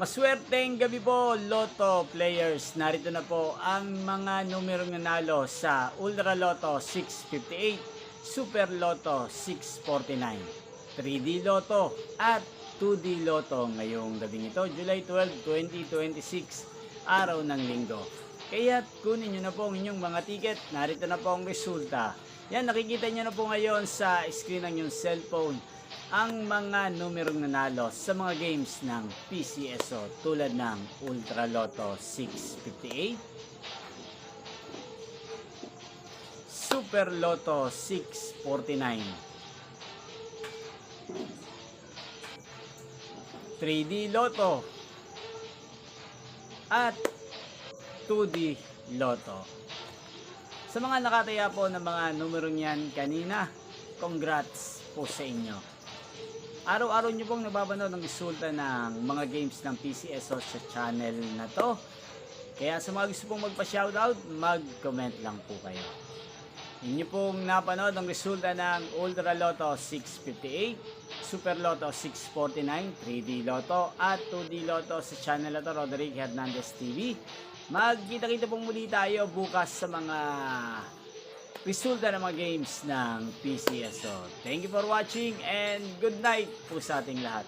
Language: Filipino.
Maswerteng gabi po, Lotto players. Narito na po ang mga numerong nanalo sa Ultra Lotto 658, Super Lotto 649, 3D Lotto at 2D Lotto ngayong gabing ito, July 12, 2026, araw ng linggo. Kaya kunin nyo na po ang inyong mga ticket. Narito na po ang resulta. Yan, nakikita nyo na po ngayon sa screen ng inyong cellphone ang mga numerong nanalo sa mga games ng PCSO tulad ng Ultra Lotto 658, Super Lotto 649, 3D Lotto at 2D Lotto. Sa mga nakataya po ng mga numerong yan kanina, congrats po sa inyo. Araw-araw nyo pong nababanood ng resulta ng mga games ng PCSO sa channel na to. Kaya sa mga gusto pong magpa-shoutout, mag-comment lang po kayo. Inyo pong napanood ang resulta ng Ultra Lotto 658, Super Lotto 649, 3D Lotto at 2D Lotto sa channel na to, Roderick Hernandez TV. Magkita-kita pong muli tayo bukas sa mga resulta ng mga games ng PCSO. Thank you for watching and good night po sa ating lahat.